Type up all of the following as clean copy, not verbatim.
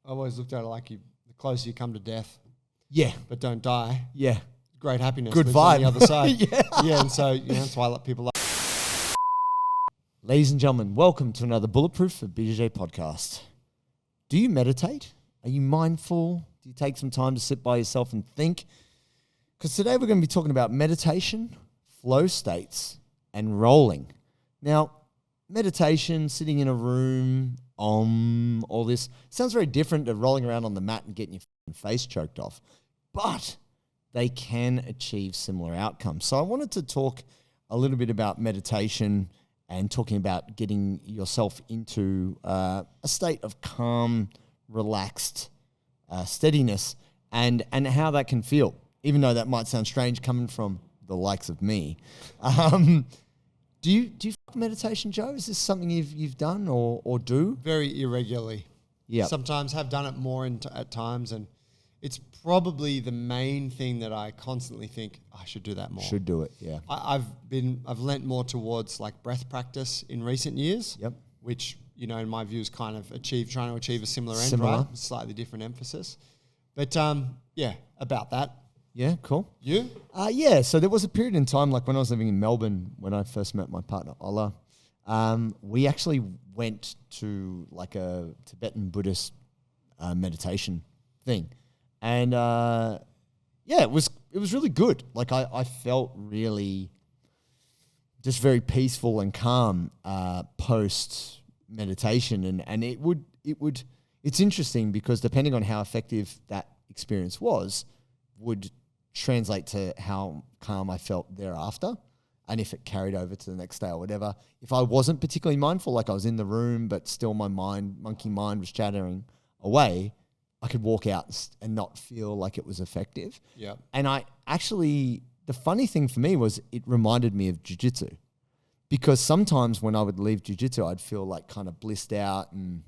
I always looked at it like the closer you come to death, Yeah. but don't die. Yeah. Great happiness. Good lives on vibe. the other side. Yeah. Yeah, and so that's why I let people. Ladies and gentlemen, welcome to another Bulletproof for BJJ podcast. Do you meditate? Are you mindful? Do you take some time to sit by yourself and think? Because today we're going to be talking about meditation, flow states, and rolling. Now, meditation, sitting in a room, all this sounds very different to rolling around on the mat and getting your face choked off, but they can achieve similar outcomes. So I wanted to talk a little bit about meditation and talking about getting yourself into a state of calm, relaxed steadiness and how that can feel, even though that might sound strange coming from the likes of me. Do you fuck meditation, Joe? Is this something you've done or do? Very irregularly. Yeah. Sometimes have done it more at times, and it's probably the main thing that I constantly think I should do that more. Should do it, yeah. I've lent more towards like breath practice in recent years. Yep. Which, in my view is kind of trying to achieve a similar end, Similar. right? Slightly different emphasis. But about that. Yeah, cool. You? Yeah, so there was a period in time, like when I was living in Melbourne, when I first met my partner, Ola, we actually went to like a Tibetan Buddhist meditation thing. And it was really good. Like I felt really just very peaceful and calm post meditation. And it's interesting because depending on how effective that experience would translate to how calm I felt thereafter, and if it carried over to the next day or whatever. If I wasn't particularly mindful, like I was in the room, but still my monkey mind was chattering away, I could walk out and not feel like it was effective. Yeah. And the funny thing for me was it reminded me of Jiu-Jitsu, because sometimes when I would leave Jiu-Jitsu, I'd feel like kind of blissed out and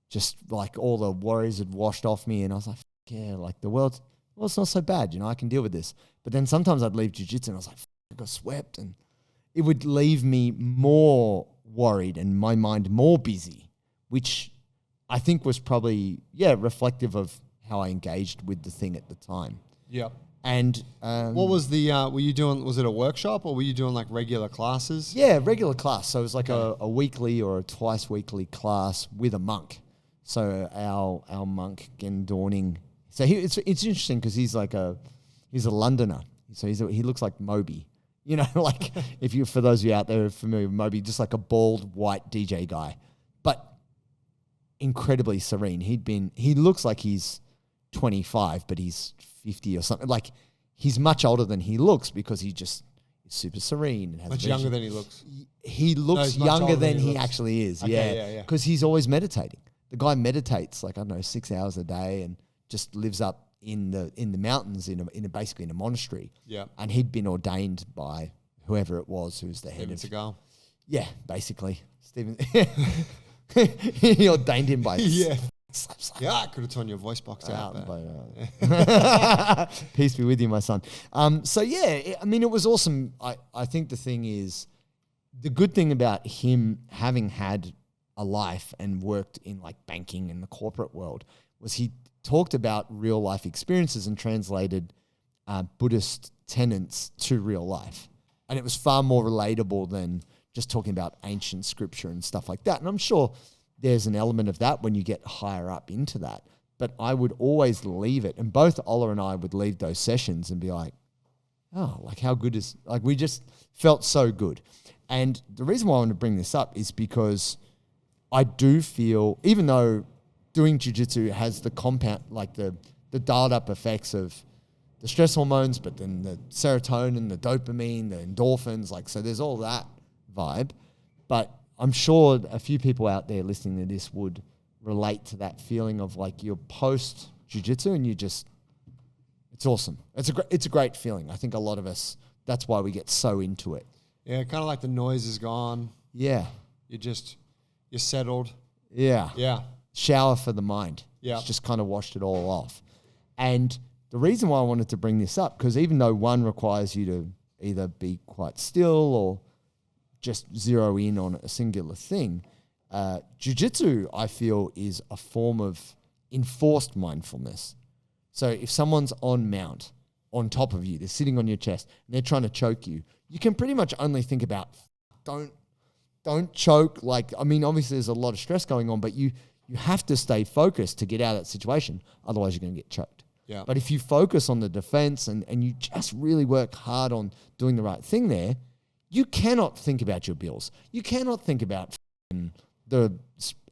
just like all the worries had washed off me. And I was like, yeah, like the world's not so bad, I can deal with this. But then sometimes I'd leave jiu-jitsu and I was like, I got swept, and it would leave me more worried and my mind more busy, which I think was probably, reflective of how I engaged with the thing at the time. Yep. And what was were you doing, was it a workshop or were you doing like regular classes? Yeah, regular class. So it was like a weekly or a twice weekly class with a monk. So our monk, Gendorning, so it's interesting because he's a Londoner. So he looks like Moby, like for those of you out there who are familiar with Moby, just like a bald white DJ guy, but incredibly serene. He looks like he's 25, but he's 50 or something. Like he's much older than he looks because he just is super serene. And has much younger than he looks. He looks younger than he actually is. Okay, yeah. Because he's always meditating. The guy meditates 6 hours a day and just lives up in the mountains basically in a monastery. Yeah. And he'd been ordained by whoever it was who's the head Steven Seagal. Yeah, basically. Steven he ordained him by Yeah, I could have torn your voice box out. Peace be with you, my son. It was awesome. I think the thing is, the good thing about him having had a life and worked in like banking and the corporate world was he talked about real life experiences and translated Buddhist tenets to real life. And it was far more relatable than just talking about ancient scripture and stuff like that. And I'm sure there's an element of that when you get higher up into that. But I would always leave it. And both Ola and I would leave those sessions and be like, oh, like how good is, like we just felt so good. And the reason why I want to bring this up is because I do feel, even though doing jiu-jitsu has the compound, like the dialed up effects of the stress hormones, but then the serotonin, the dopamine, the endorphins, so there's all that vibe. But I'm sure a few people out there listening to this would relate to that feeling of like you're post jiu-jitsu and it's awesome. It's a great feeling. I think a lot of us, that's why we get so into it. Yeah, kind of like the noise is gone. Yeah. You're settled. Yeah. Yeah. Shower for the mind. Yeah. It's just kind of washed it all off. And the reason why I wanted to bring this up, because even though one requires you to either be quite still or just zero in on a singular thing, jiu-jitsu, I feel, is a form of enforced mindfulness. So if someone's on mount, on top of you, they're sitting on your chest, and they're trying to choke you, you can pretty much only think about, don't choke. Like, I mean, obviously there's a lot of stress going on, but you have to stay focused to get out of that situation. Otherwise you're going to get choked. Yeah. But if you focus on the defense and you just really work hard on doing the right thing there, you cannot think about your bills. You cannot think about the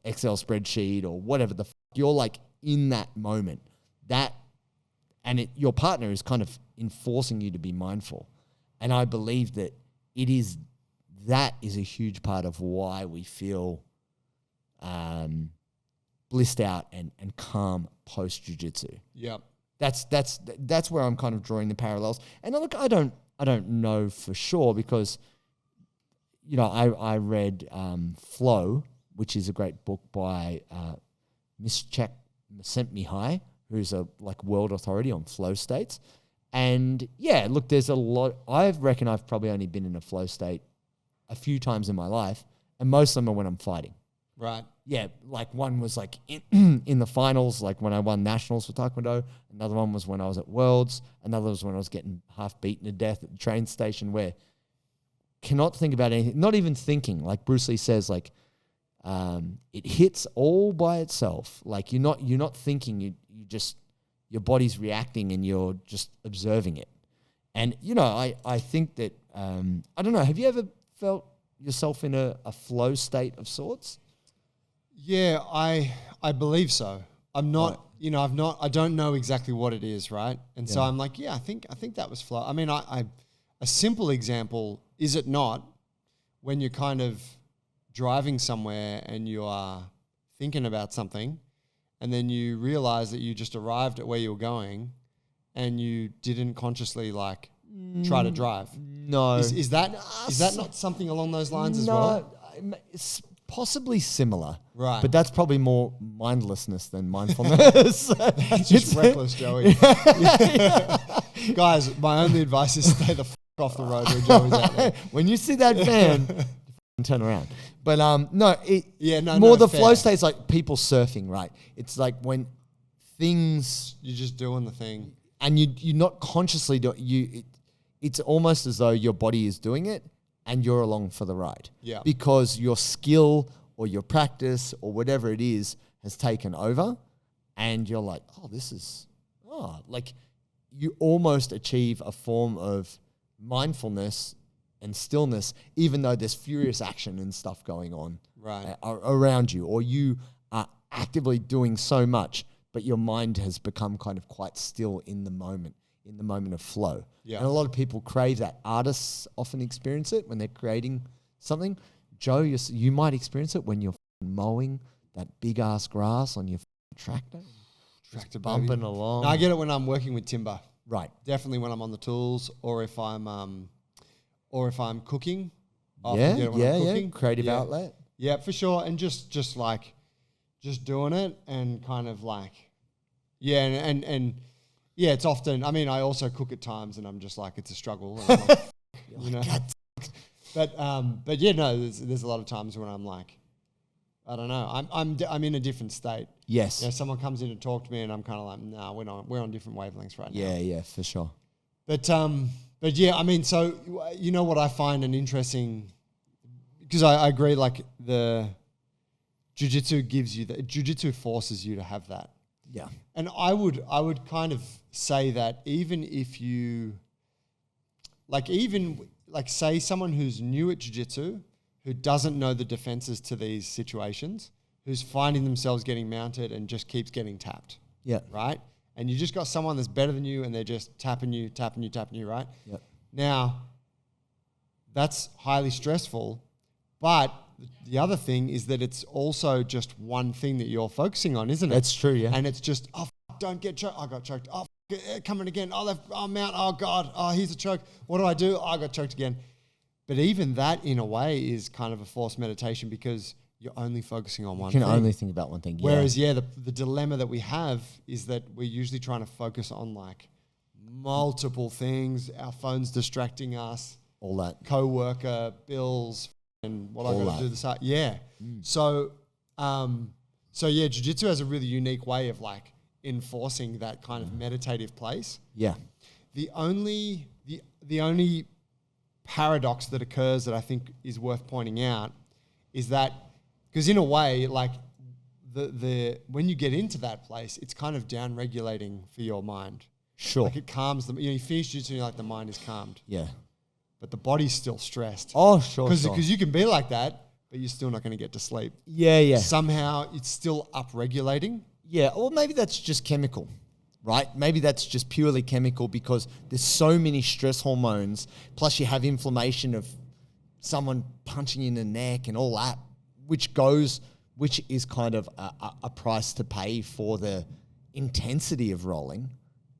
Excel spreadsheet or whatever the you're like in that moment. Your partner is kind of enforcing you to be mindful. And I believe that that is a huge part of why we feel blissed out and calm post jiu-jitsu. Yeah. That's where I'm kind of drawing the parallels. And look, I don't know for sure because, you know, I read Flow, which is a great book by Miss Chek Mihai, who's a like world authority on flow states. And yeah, look, there's a lot. I reckon I've probably only been in a flow state a few times in my life, and most of them are when I'm fighting. Right. Yeah, like one was like in the finals, like when I won nationals for Taekwondo. Another one was when I was at Worlds. Another was when I was getting half beaten to death at the train station where cannot think about anything, not even thinking. Like Bruce Lee says, like it hits all by itself. Like you're not thinking, you just, your body's reacting and you're just observing it. And, you know, I think that, I don't know, have you ever felt yourself in a flow state of sorts? Yeah, I believe so. I'm not, you know, I don't know exactly what it is, right? And so I'm like, yeah, I think that was flow. I mean, a simple example, is it not, when you're kind of driving somewhere and you are thinking about something and then you realize that you just arrived at where you were going and you didn't consciously like try to drive? No. Is that not something along those lines as well? It's possibly similar. Right. But that's probably more mindlessness than mindfulness. That's just reckless, Joey. Guys, my only advice is stay the off the road when Joey's out there. When you see that van, turn around. But the flow state's like people surfing, right? It's like when things you're just doing the thing, and you're not consciously it's almost as though your body is doing it and you're along for the ride. Yeah. Because your skill or your practice or whatever it is has taken over, and you're like, like you almost achieve a form of mindfulness and stillness, even though there's furious action and stuff going on around you, or you are actively doing so much, but your mind has become kind of quite still in the moment of flow. Yeah. And a lot of people crave that. Artists often experience it when they're creating something. Joe, you might experience it when you're mowing that big ass grass on your tractor. Tractor bumping along. No, I get it when I'm working with timber. Right. Definitely when I'm on the tools, or if I'm cooking. Creative outlet. Yeah, for sure. And just doing it and kind of like, and it's often, I mean, I also cook at times and I'm just like, it's a struggle. And I'm like, you know, but yeah, no, there's a lot of times when I'm like, I don't know, I'm in a different state. Yes. You know, someone comes in to talk to me and I'm kind of like, nah, we're on different wavelengths right now. Yeah, for sure. But yeah, I mean, so you know what I find an interesting, because I agree, like the jiu-jitsu forces you to have that. Yeah. And I would kind of say that even if you, say someone who's new at jiu-jitsu, who doesn't know the defenses to these situations, who's finding themselves getting mounted and just keeps getting tapped. Yeah. Right? And you just got someone that's better than you and they're just tapping you, right? Yep. Now, that's highly stressful, but the other thing is that it's also just one thing that you're focusing on, isn't it? That's true, yeah. And it's just, don't get choked. I got choked. Coming again. Mount. Oh, God. Oh, here's a choke. What do? I got choked again. But even that, in a way, is kind of a forced meditation because you're only focusing on one thing. You can only think about one thing. Whereas, the dilemma that we have is that we're usually trying to focus on like multiple things. Our phone's distracting us. All that. Co-worker, bills, and what I got to do this. Yeah. So So yeah, jiu-jitsu has a really unique way of like enforcing that kind of meditative place. Yeah. The only paradox that occurs that I think is worth pointing out is that, because in a way, like the when you get into that place, it's kind of down regulating for your mind. Sure. Like it calms them. You finish jiu-jitsu and you're like, the mind is calmed. Yeah. But the body's still stressed. Oh, sure. Because you can be like that, but you're still not going to get to sleep. Yeah. Somehow it's still up-regulating. Yeah, or maybe that's just chemical, right? Maybe that's just purely chemical because there's so many stress hormones, plus you have inflammation of someone punching you in the neck and all that, which is kind of a price to pay for the intensity of rolling.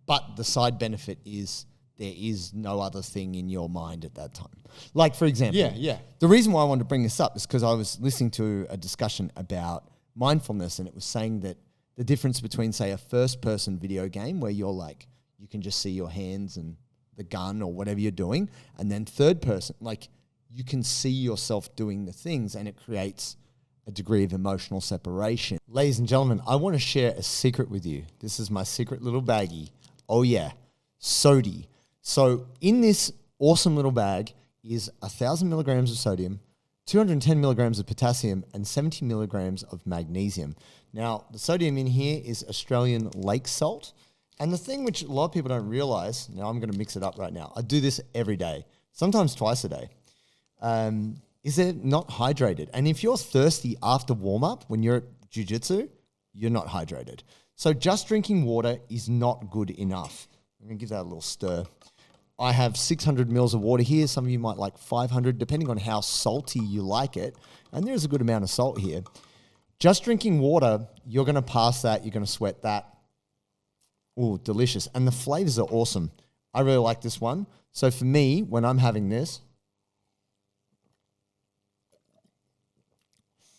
But the side benefit is there is no other thing in your mind at that time. Like, for example, yeah. The reason why I wanted to bring this up is because I was listening to a discussion about mindfulness, and it was saying that the difference between, say, a first-person video game where you're like, you can just see your hands and the gun or whatever you're doing, and then third person, like you can see yourself doing the things, and it creates a degree of emotional separation. Ladies and gentlemen, I want to share a secret with you. This is my secret little baggie. Oh yeah, sodi. So in this awesome little bag is 1,000 milligrams of sodium, 210 milligrams of potassium, and 70 milligrams of magnesium. Now, the sodium in here is Australian lake salt. And the thing which a lot of people don't realize, now I'm going to mix it up right now. I do this every day, sometimes twice a day, is they're not hydrated. And if you're thirsty after warm-up when you're at jiu-jitsu, you're not hydrated. So just drinking water is not good enough. I'm going to give that a little stir. I have 600 mils of water here. Some of you might like 500, depending on how salty you like it. And there's a good amount of salt here. Just drinking water, you're going to pass that. You're going to sweat that. Ooh, delicious. And the flavors are awesome. I really like this one. So for me, when I'm having this,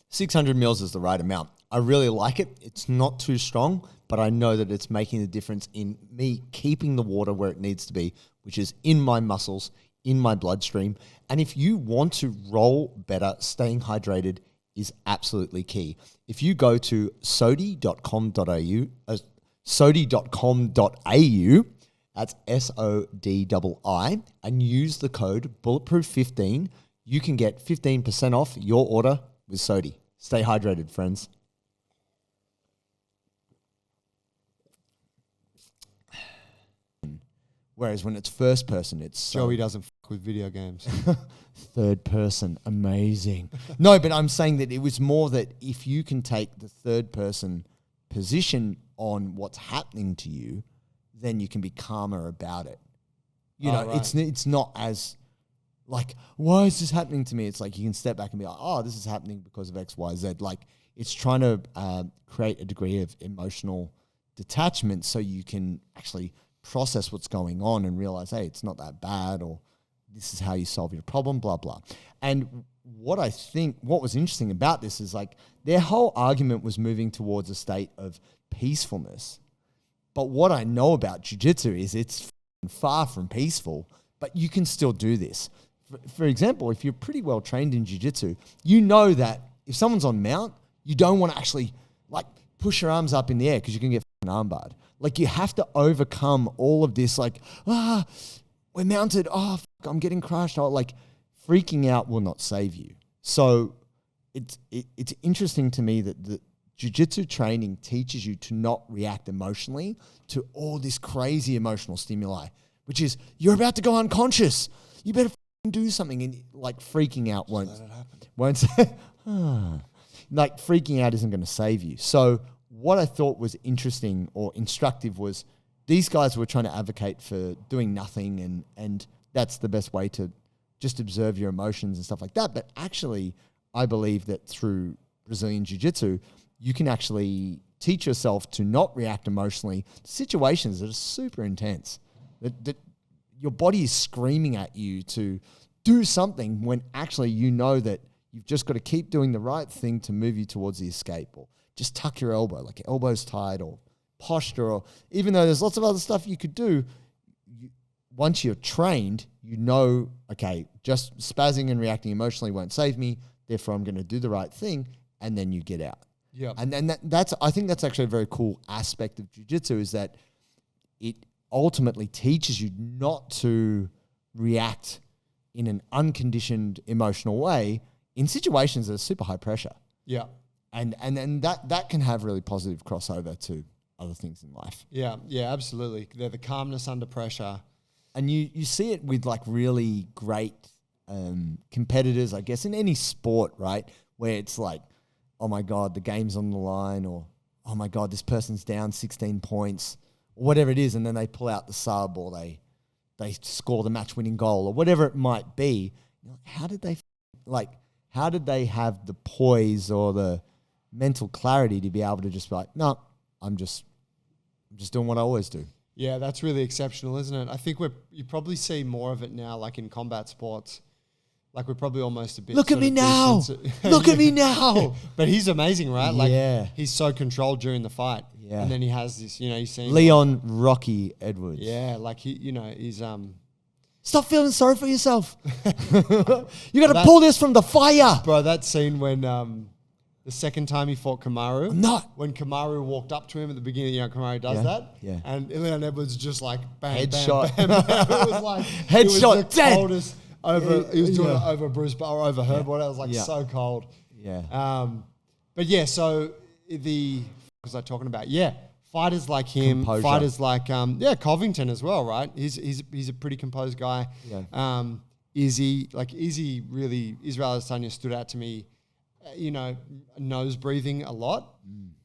600 mils is the right amount. I really like it. It's not too strong, but I know that it's making the difference in me keeping the water where it needs to be, which is in my muscles, in my bloodstream. And if you want to roll better, staying hydrated is absolutely key. If you go to sodi.com.au, sodi.com.au, that's SODII, and use the code bulletproof15, you can get 15% off your order with Sodi. Stay hydrated, friends. Whereas when it's first person, it's Joey doesn't fuck with video games. third person, amazing. No, but I'm saying that it was more that if you can take the third person position on what's happening to you, then you can be calmer about it. You know, right. It's not as like, why is this happening to me? It's like you can step back and be like, oh, this is happening because of X, Y, Z. Like it's trying to create a degree of emotional detachment so you can actually process what's going on and realize, hey, it's not that bad, or this is how you solve your problem, blah, blah. And what was interesting about this is like their whole argument was moving towards a state of peacefulness. But what I know about jiu-jitsu is it's far from peaceful, but you can still do this. For example, if you're pretty well trained in jiu-jitsu, you know that if someone's on mount, you don't want to actually like push your arms up in the air because you can get armbarred. Like you have to overcome all of this, like, we're mounted, I'm getting crushed. Like freaking out will not save you. So it's interesting to me that the jiu-jitsu training teaches you to not react emotionally to all this crazy emotional stimuli, which is you're about to go unconscious. You better do something, and like freaking out won't like freaking out isn't going to save you. So what I thought was interesting or instructive was these guys were trying to advocate for doing nothing, and that's the best way to just observe your emotions and stuff like that. But actually, I believe that through Brazilian Jiu-Jitsu, you can actually teach yourself to not react emotionally to situations that are super intense, that your body is screaming at you to do something when actually you know that you've just got to keep doing the right thing to move you towards the escape, or just tuck your elbow, like your elbow's tight, or posture, or even though there's lots of other stuff you could do, once you're trained, you know, okay, just spazzing and reacting emotionally won't save me, therefore I'm going to do the right thing, and then you get out. Yeah. And then I think that's actually a very cool aspect of jiu-jitsu, is that it ultimately teaches you not to react in an unconditioned emotional way in situations that are super high pressure. Yeah. And then that can have really positive crossover to other things in life. Yeah. Yeah, absolutely. They're the calmness under pressure. And you see it with like really great competitors, I guess, in any sport, right? Where it's like, oh my God, the game's on the line, or oh my God, this person's down 16 points, or whatever it is, and then they pull out the sub, or they score the match-winning goal, or whatever it might be. You're like, how did they have the poise or the mental clarity to be able to just be like, no, I'm just doing what I always do. Yeah, that's really exceptional, isn't it? I think you probably see more of it now, like in combat sports. Like we're probably almost a bit. Look at me now. Look at me now. But he's amazing, right? Like Yeah. he's so controlled during the fight. Yeah. And then he has this, he's seen Leon Rocky Edwards. Yeah, like he's Stop feeling sorry for yourself. You got to pull this from the fire. bro, that scene when the second time he fought Kamaru. I'm not. When Kamaru walked up to him at the beginning, Kamaru does that. Yeah. And Leon Edwards just like bang, Headshot. bam, bam, bam. It was like Headshot, it was the dead. coldest he was doing it over Bruce or over Herb. What else? Like Yeah. so cold. Yeah. But yeah, so what was I talking about? Yeah, fighters like him, Composure. fighters like Covington as well, right? He's a pretty composed guy. Yeah. Izzy really, Israel Adesanya stood out to me. Nose breathing a lot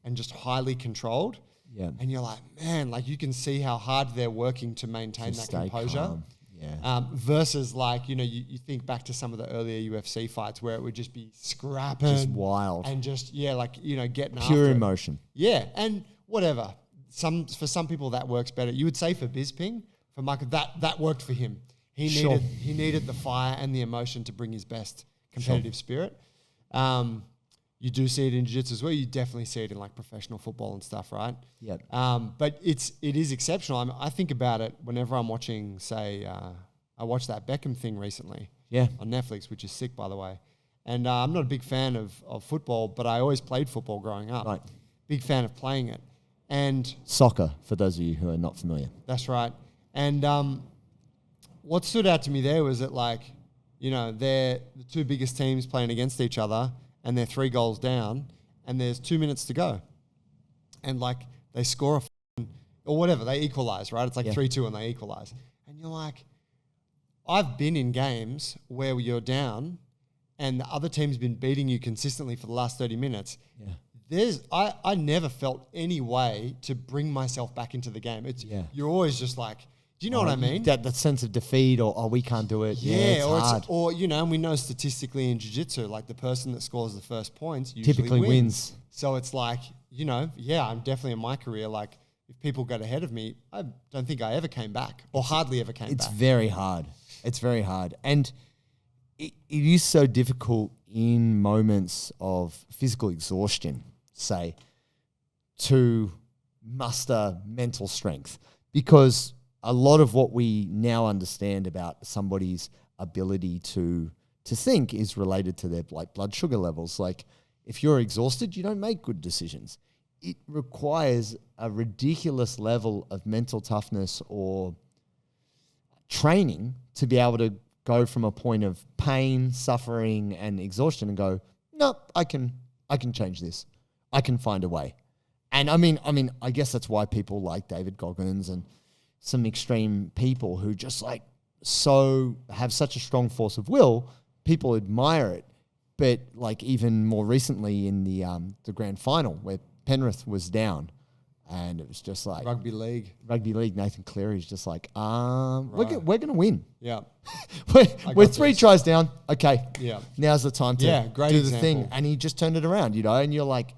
and just highly controlled. Yeah. And you're like, man, like you can see how hard they're working to maintain that Stay composure. calm. Yeah. Versus like, you think back to some of the earlier UFC fights where it would just be scrapping. Just wild. And just, getting after Pure it. emotion. Yeah. And whatever. For some people that works better. You would say for Bisping, for Michael, that worked for him. He needed the fire and the emotion to bring his best competitive spirit. You do see it in jiu-jitsu as well. You definitely see it in like professional football and stuff, right? Yep. But it is exceptional. I think about it whenever I'm watching, say, I watched that Beckham thing recently on Netflix, which is sick, by the way. And I'm not a big fan of football, but I always played football growing up. Right. Big fan of playing it. And Soccer, for those of you who are not familiar. that's right. And what stood out to me there was that, like, they're the two biggest teams playing against each other, and they're 3 goals down, and there's 2 minutes to go. And, like, they score or whatever, they equalize, right? It's like 3-2 and they equalize. And you're like, I've been in games where you're down and the other team's been beating you consistently for the last 30 minutes. Yeah. I never felt any way to bring myself back into the game. You're always just like, do you know what I mean? That sense of defeat, or we can't do it. Yeah, it's hard. And we know statistically in jiu-jitsu, like the person that scores the first points usually Typically wins. So it's like, I'm definitely in my career, like if people got ahead of me, I don't think I ever came back or hardly ever came back. It's very hard. It's very hard. And it is so difficult in moments of physical exhaustion, say, to muster mental strength, because a lot of what we now understand about somebody's ability to think is related to their blood sugar levels. Like if you're exhausted, you don't make good decisions. It requires a ridiculous level of mental toughness or training to be able to go from a point of pain, suffering, and exhaustion and go, no, I can change this. I can find a way. And I guess that's why people like David Goggins and some extreme people who just have such a strong force of will, people admire it. But like even more recently in the grand final where Penrith was down, and it was just like Rugby league, Nathan Cleary's just like, we're going to win. Yeah. we're 3 tries down. Okay. Yeah. Now's the time to great do example. the thing. And he just turned it around, and you're like,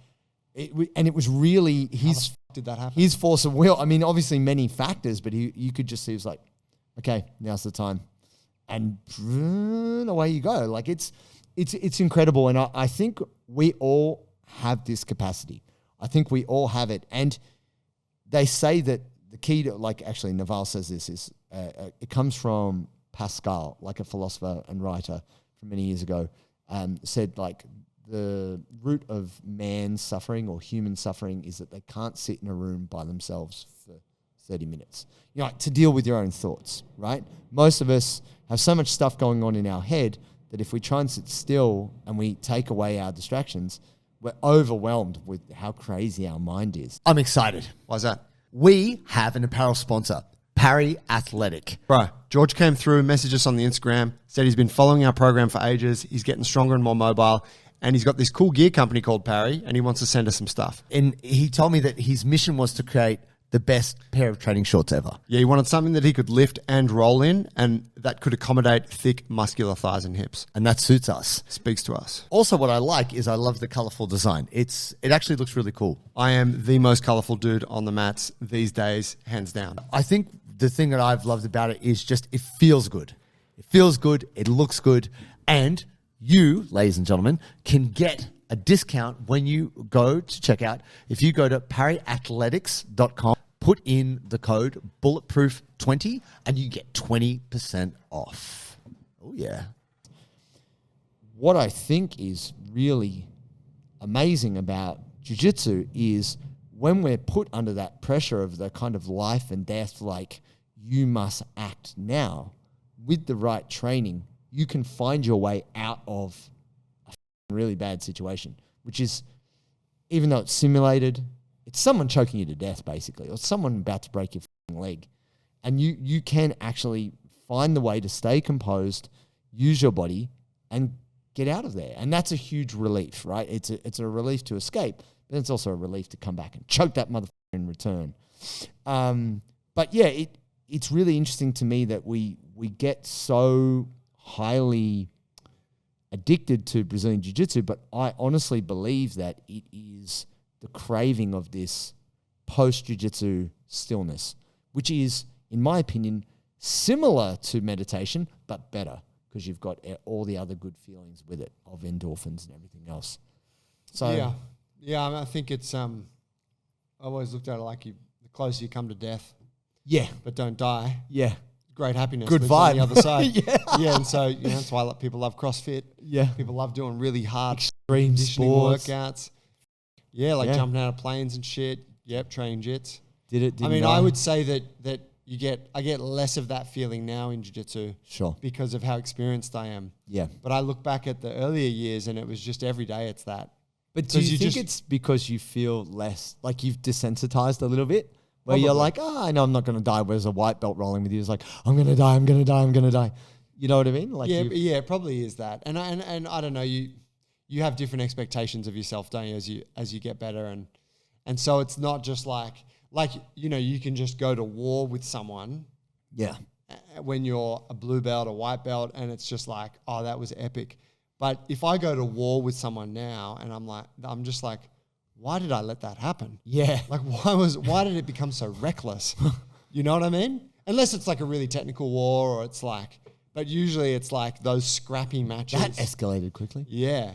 it was really his. Did that happen? His force of will. I mean, obviously many factors, but you could just see he was like, okay, now's the time, and away you go. Like it's incredible, and I think we all have this capacity. I think we all have it, and they say that the key to, like, actually Naval says this is it comes from Pascal, like a philosopher and writer from many years ago, said like the root of man's suffering or human suffering is that they can't sit in a room by themselves for 30 minutes. You know, like to deal with your own thoughts, right? Most of us have so much stuff going on in our head that if we try and sit still and we take away our distractions, we're overwhelmed with how crazy our mind is. I'm excited. Why's that? We have an apparel sponsor, Parry Athletic. Bro, George came through, messaged us on the Instagram, said he's been following our program for ages. He's getting stronger and more mobile. And he's got this cool gear company called Parry, and he wants to send us some stuff. And he told me that his mission was to create the best pair of training shorts ever. Yeah, he wanted something that he could lift and roll in, and that could accommodate thick, muscular thighs and hips. And that suits us. Speaks to us. Also, what I like is I love the colorful design. It actually looks really cool. I am the most colorful dude on the mats these days, hands down. I think the thing that I've loved about it is just it feels good. It feels good. It looks good. And you, ladies and gentlemen, can get a discount when you go to checkout. If you go to parryathletics.com, put in the code bulletproof20 and you get 20% off. Oh, yeah. What I think is really amazing about jiu-jitsu is when we're put under that pressure of the kind of life and death, like you must act now, with the right training, you can find your way out of a really bad situation, which is, even though it's simulated, it's someone choking you to death, basically, or someone about to break your leg. And you can actually find the way to stay composed, use your body, and get out of there. And that's a huge relief, right? It's a relief to escape, but it's also a relief to come back and choke that motherfucker in return. But yeah, it's really interesting to me that we get so highly addicted to Brazilian Jiu-Jitsu, but I honestly believe that it is the craving of this post-Jiu-Jitsu stillness, which is, in my opinion, similar to meditation, but better, because you've got all the other good feelings with it of endorphins and everything else. So yeah, I think it's I always looked at it like the closer you come to death, but don't die. Yeah. Great happiness. Good lives vibe. on the other side. Yeah. And so that's why people love CrossFit. Yeah. People love doing really hard Extreme conditioning sports. workouts. Yeah, jumping out of planes and shit. Yep, training jits. I would say that I get less of that feeling now in jiu-jitsu. Sure. Because of how experienced I am. Yeah. But I look back at the earlier years and it was just every day it's that. But do you think it's because you feel less, like you've desensitized a little bit? Where Probably. you're like, I know I'm not going to die. Whereas a white belt rolling with you is like, I'm going to die, I'm going to die, I'm going to die. You know what I mean? Like it probably is that. And I don't know, you have different expectations of yourself, don't you, as you get better. And so it's not just like, you can just go to war with someone. Yeah. When you're a blue belt or white belt and it's just like, oh, that was epic. But if I go to war with someone now and I'm just like, why did I let that happen? Yeah. Like, why did it become so reckless? You know what I mean? Unless it's like a really technical war or it's like, but usually it's like those scrappy matches. That escalated quickly. Yeah.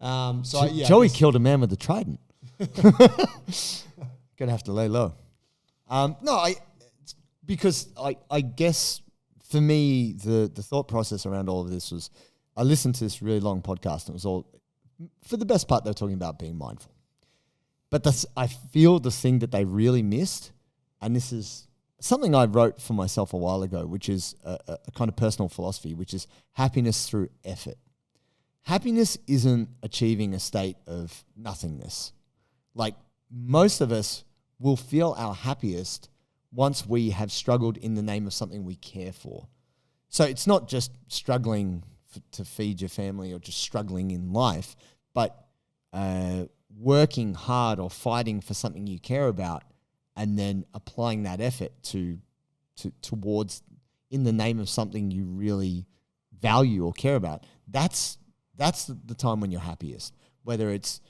Joey killed a man with a trident. Gonna have to lay low. Because I guess for me, the thought process around all of this was, I listened to this really long podcast and it was all, for the best part, they were talking about being mindful. But I feel the thing that they really missed, and this is something I wrote for myself a while ago, which is a kind of personal philosophy, which is happiness through effort. Happiness isn't achieving a state of nothingness. Like, most of us will feel our happiest once we have struggled in the name of something we care for. So it's not just struggling to feed your family or just struggling in life, but working hard or fighting for something you care about and then applying that effort towards in the name of something you really value or care about. That's the time when you're happiest, whether it's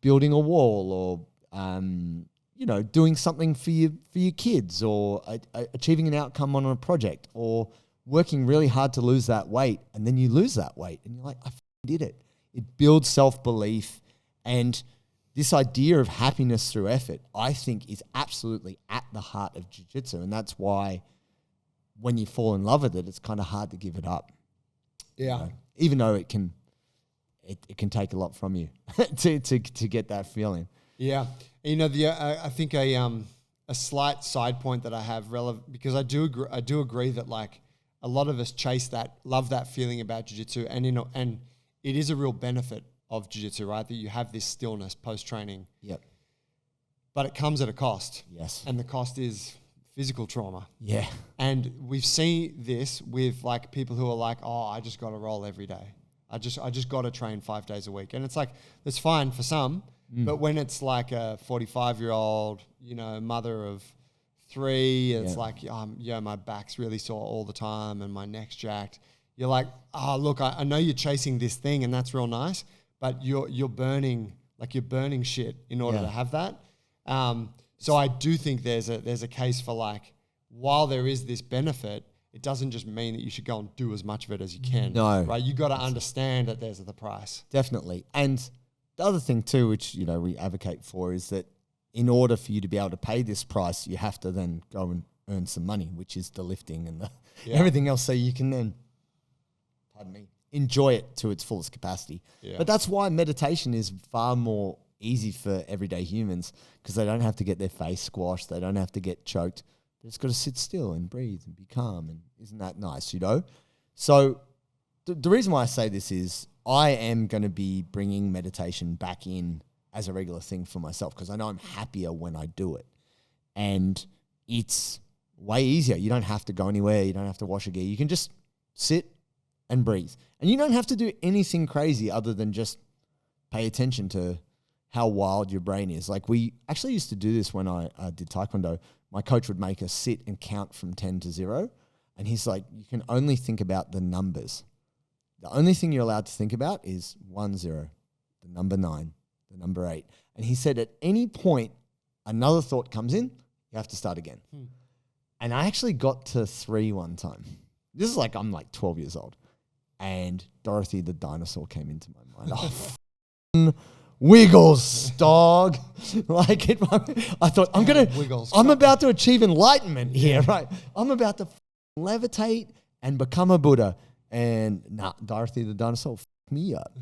building a wall or doing something for your kids or achieving an outcome on a project or working really hard to lose that weight, and then you lose that weight and you're like, I did it. It builds self-belief. And this idea of happiness through effort, I think, is absolutely at the heart of jiu-jitsu. And that's why when you fall in love with it, it's kind of hard to give it up. Yeah. Even though it can it can take a lot from you to get that feeling. Yeah. You know, I think a slight side point that I have because I do agree that like a lot of us love that feeling about jiu-jitsu, and it is a real benefit of jiu-jitsu, right? That you have this stillness post-training. Yep. But it comes at a cost. Yes. And the cost is physical trauma. Yeah. And we've seen this with like people who are like, oh, I just got to roll every day. I just got to train 5 days a week. And it's like, that's fine for some, but when it's like a 45-year-old, you know, mother of 3, it's like, my back's really sore all the time and my neck's jacked. You're like, oh, look, I know you're chasing this thing and that's real nice, but you're burning shit in order to have that. So I do think there's a case for like, while there is this benefit, it doesn't just mean that you should go and do as much of it as you can. No. Right? You got to understand that there's the price. Definitely. And the other thing too, which, you know, we advocate for, is that in order for you to be able to pay this price, you have to then go and earn some money, which is the lifting and everything else, so you can then, enjoy it to its fullest capacity. Yeah. But that's why meditation is far more easy for everyday humans, because they don't have to get their face squashed. They don't have to get choked. They just got to sit still and breathe and be calm. And isn't that nice, you know? So the reason why I say this is I am going to be bringing meditation back in as a regular thing for myself, because I know I'm happier when I do it. And it's way easier. You don't have to go anywhere. You don't have to wash a gear. You can just sit and breathe. And you don't have to do anything crazy other than just pay attention to how wild your brain is. Like, we actually used to do this when I did Taekwondo. My coach would make us sit and count from 10 to 0. And he's like, you can only think about the numbers. The only thing you're allowed to think about is 1, 0, the number 9, the number 8. And he said at any point, another thought comes in, you have to start again. And I actually got to 3 one time. This is like, I'm like 12 years old. And Dorothy the dinosaur came into my mind. Oh, Wiggles, dog. Like it, I thought I'm about to achieve enlightenment here, right? I'm about to levitate and become a Buddha. And Dorothy the dinosaur me up.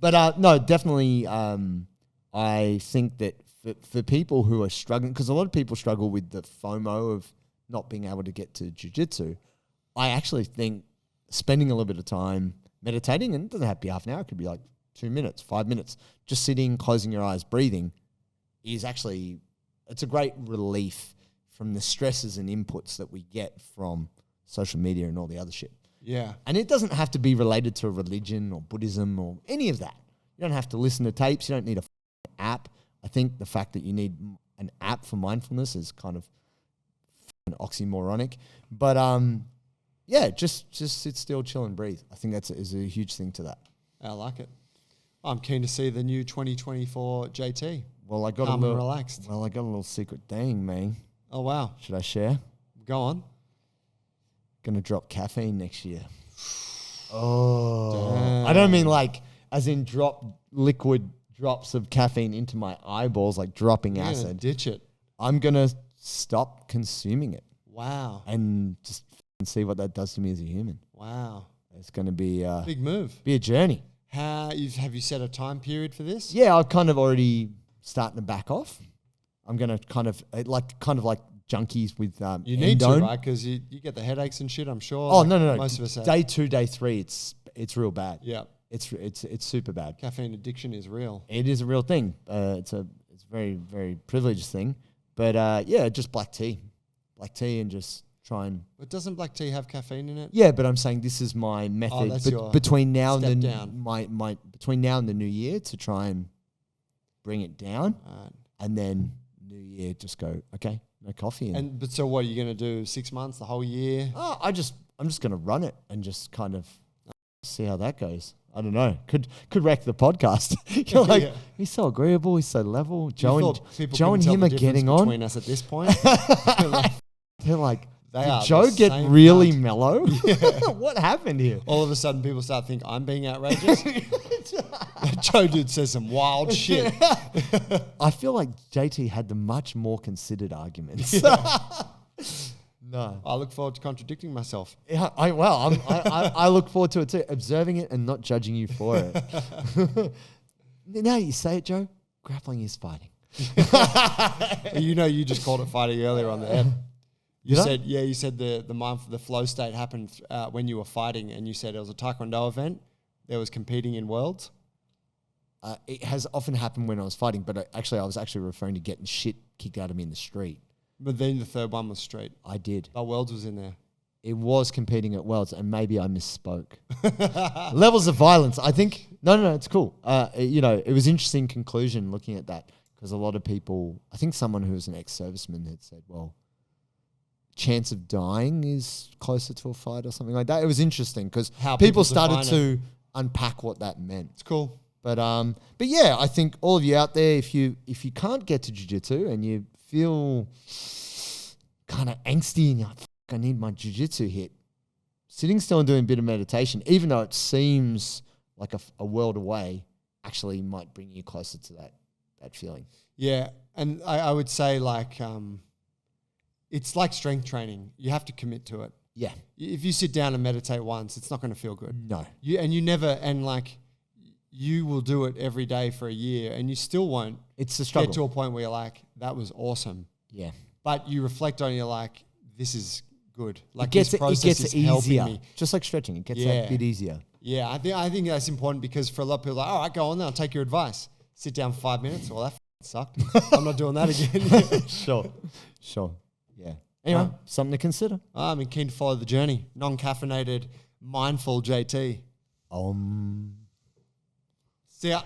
But no, definitely. I think that for people who are struggling, because a lot of people struggle with the FOMO of not being able to get to jiu-jitsu, I actually think spending a little bit of time meditating, and it doesn't have to be half an hour, it could be like 2 minutes, 5 minutes, just sitting, closing your eyes, breathing, is actually, it's a great relief from the stresses and inputs that we get from social media and all the other shit. Yeah. And it doesn't have to be related to a religion or Buddhism or any of that. You don't have to listen to tapes. You don't need a app. I think the fact that you need an app for mindfulness is kind of oxymoronic. But yeah, just sit still, chill, and breathe. I think is a huge thing to that. I like it. I'm keen to see the new 2024 JT. Well, I got calm and relaxed. Well, I got a little secret thing, man. Oh wow! Should I share? Go on. Gonna drop caffeine next year. Oh, damn. I don't mean like as in drop liquid drops of caffeine into my eyeballs, like dropping acid. Ditch it. I'm gonna stop consuming it. Wow. And just see what that does to me as a human. Wow. It's gonna be a big move. Be a journey. Have you set a time period for this? Yeah, I've kind of already starting to back off. I'm gonna kind of like junkies with you need to, right? Because you get the headaches and shit, I'm sure. Oh, no. Most of us have. Day 2, day 3, it's real bad. Yeah. It's super bad. Caffeine addiction is real. It is a real thing. It's a very, very privileged thing. But yeah, just black tea and just try and. But doesn't black tea have caffeine in it? Yeah, but I'm saying this is my method between now and between now and the new year to try and bring it down, and then new year just go okay. No coffee. But so what are you going to do? 6 months, the whole year? Oh, I'm just going to run it and just kind of see how that goes. I don't know. Could wreck the podcast. You're like, he's so agreeable. He's so level. Joe and him are getting on. Between us at this point, they're like, did Joe get really mellow? Yeah. What happened here? All of a sudden, people start thinking I'm being outrageous. Joe dude says some wild shit. I feel like JT had the much more considered arguments. No. I look forward to contradicting myself. Yeah, I look forward to it too. Observing it and not judging you for it. Now you say it, Joe. Grappling is fighting. You just called it fighting earlier on the app. You Did I? said, you said the flow state happened when you were fighting, and you said it was a Taekwondo event. There was competing in worlds. It has often happened when I was fighting, but I was actually referring to getting shit kicked out of me in the street. But then the third one was street. I did. But worlds was in there. It was competing at Worlds, and maybe I misspoke. Levels of violence. I think no, it's cool. It was interesting conclusion looking at that, because a lot of people, I think someone who was an ex-serviceman had said, well, chance of dying is closer to a fight or something like that. It was interesting because people started to unpack what that meant. It's cool. But yeah, I think all of you out there, if you can't get to jiu-jitsu and you feel kind of angsty and you're like, I need my jiu-jitsu hit, sitting still and doing a bit of meditation, even though it seems like a world away, actually might bring you closer to that feeling. Yeah, and I would say it's like strength training. You have to commit to it. Yeah. If you sit down and meditate once, it's not going to feel good. No. You will do it every day for a year, and you still won't. It's a struggle. Get to a point where you're like, that was awesome. Yeah. But you reflect on it, you're like, this is good. Like, it this process gets is easier. helping me. Just like stretching, it gets a bit easier. Yeah, I think that's important, because for a lot of people, like, all right, go on then, I'll take your advice. Sit down for 5 minutes. Well, that sucked. I'm not doing that again. Sure. Yeah. Anyway, something to consider. I'm keen to follow the journey. Non-caffeinated, mindful JT. Um. See ya.